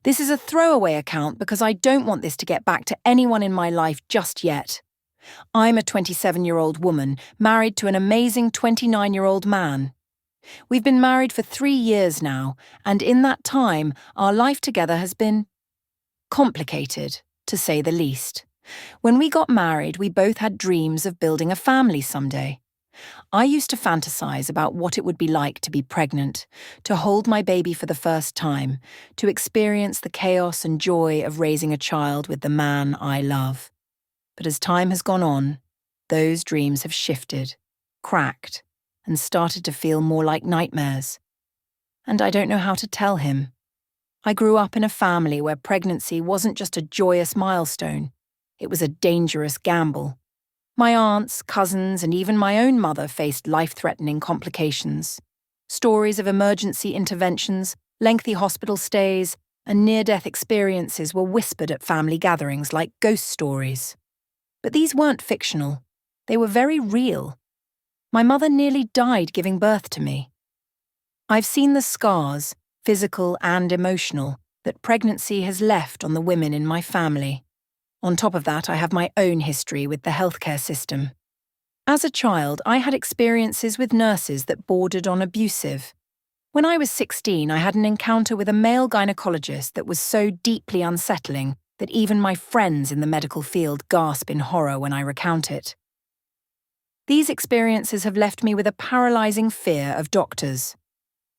This is a throwaway account because I don't want this to get back to anyone in my life just yet. I'm a 27-year-old woman, married to an amazing 29-year-old man. We've been married for 3 years now, and in that time, our life together has been complicated, to say the least. When we got married, we both had dreams of building a family someday. I used to fantasize about what it would be like to be pregnant, to hold my baby for the first time, to experience the chaos and joy of raising a child with the man I love. But as time has gone on, those dreams have shifted, cracked, and started to feel more like nightmares. And I don't know how to tell him. I grew up in a family where pregnancy wasn't just a joyous milestone, it was a dangerous gamble. My aunts, cousins, and even my own mother faced life-threatening complications. Stories of emergency interventions, lengthy hospital stays, and near-death experiences were whispered at family gatherings like ghost stories. But these weren't fictional. They were very real. My mother nearly died giving birth to me. I've seen the scars, physical and emotional, that pregnancy has left on the women in my family. On top of that, I have my own history with the healthcare system. As a child, I had experiences with nurses that bordered on abusive. When I was 16, I had an encounter with a male gynecologist that was so deeply unsettling that even my friends in the medical field gasp in horror when I recount it. These experiences have left me with a paralyzing fear of doctors.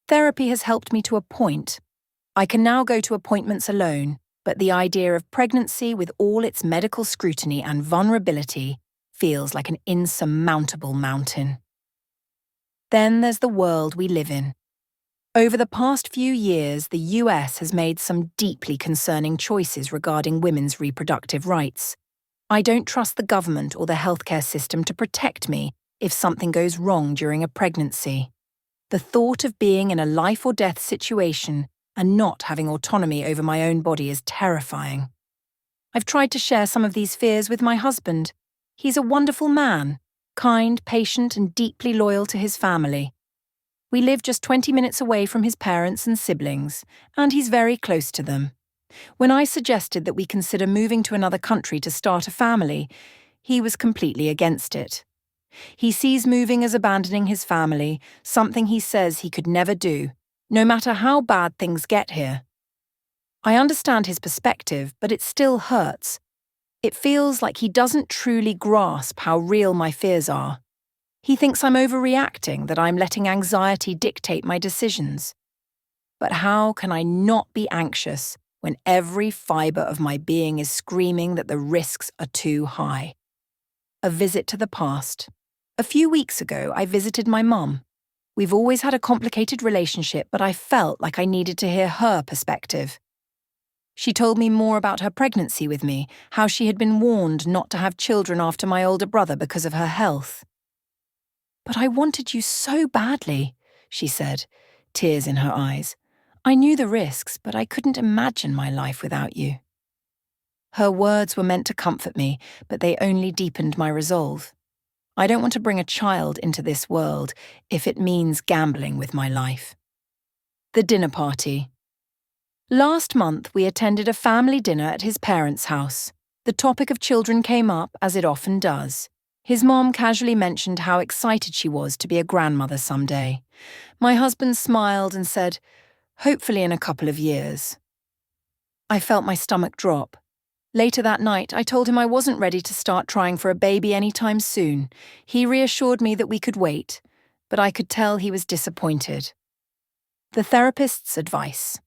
Therapy has helped me to a point. I can now go to appointments alone, but the idea of pregnancy with all its medical scrutiny and vulnerability feels like an insurmountable mountain. Then there's the world we live in. Over the past few years, the US has made some deeply concerning choices regarding women's reproductive rights. I don't trust the government or the healthcare system to protect me if something goes wrong during a pregnancy. The thought of being in a life or death situation and not having autonomy over my own body is terrifying. I've tried to share some of these fears with my husband. He's a wonderful man, kind, patient, and deeply loyal to his family. We live just 20 minutes away from his parents and siblings, and he's very close to them. When I suggested that we consider moving to another country to start a family, he was completely against it. He sees moving as abandoning his family, something he says he could never do, no matter how bad things get here. I understand his perspective, but it still hurts. It feels like he doesn't truly grasp how real my fears are. He thinks I'm overreacting, that I'm letting anxiety dictate my decisions. But how can I not be anxious when every fibre of my being is screaming that the risks are too high? A visit to the past. A few weeks ago, I visited my mum. We've always had a complicated relationship, but I felt like I needed to hear her perspective. She told me more about her pregnancy with me, how she had been warned not to have children after my older brother because of her health. "But I wanted you so badly," she said, tears in her eyes. "I knew the risks, but I couldn't imagine my life without you." Her words were meant to comfort me, but they only deepened my resolve. I don't want to bring a child into this world if it means gambling with my life. The dinner party. Last month, we attended a family dinner at his parents' house. The topic of children came up, as it often does. His mom casually mentioned how excited she was to be a grandmother someday. My husband smiled and said, "Hopefully in a couple of years." I felt my stomach drop. Later that night, I told him I wasn't ready to start trying for a baby anytime soon. He reassured me that we could wait, but I could tell he was disappointed. The therapist's advice.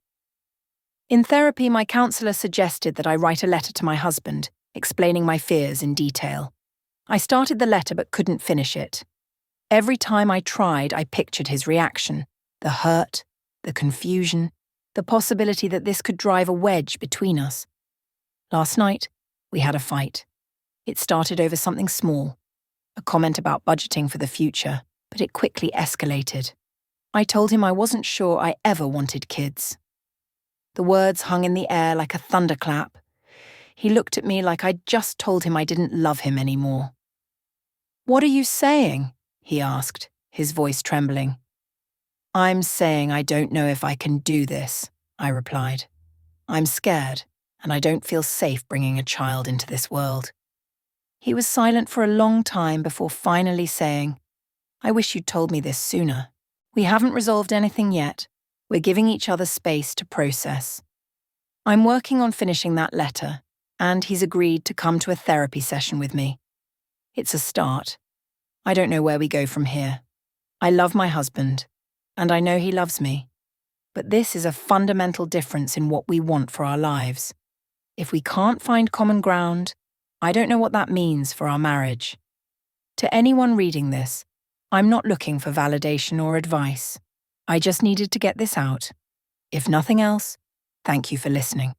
In therapy, my counselor suggested that I write a letter to my husband, explaining my fears in detail. I started the letter but couldn't finish it. Every time I tried, I pictured his reaction, the hurt, the confusion, the possibility that this could drive a wedge between us. Last night, we had a fight. It started over something small, a comment about budgeting for the future, but it quickly escalated. I told him I wasn't sure I ever wanted kids. The words hung in the air like a thunderclap. He looked at me like I'd just told him I didn't love him anymore. "What are you saying?" he asked, his voice trembling. "I'm saying I don't know if I can do this," I replied. I'm scared, and I don't feel safe bringing a child into this world." He was silent for a long time before finally saying, "I wish you'd told me this sooner. We haven't resolved anything yet. We're giving each other space to process." I'm working on finishing that letter, and he's agreed to come to a therapy session with me. It's a start. I don't know where we go from here. I love my husband, and I know he loves me. But this is a fundamental difference in what we want for our lives. If we can't find common ground, I don't know what that means for our marriage. To anyone reading this, I'm not looking for validation or advice. I just needed to get this out. If nothing else, thank you for listening.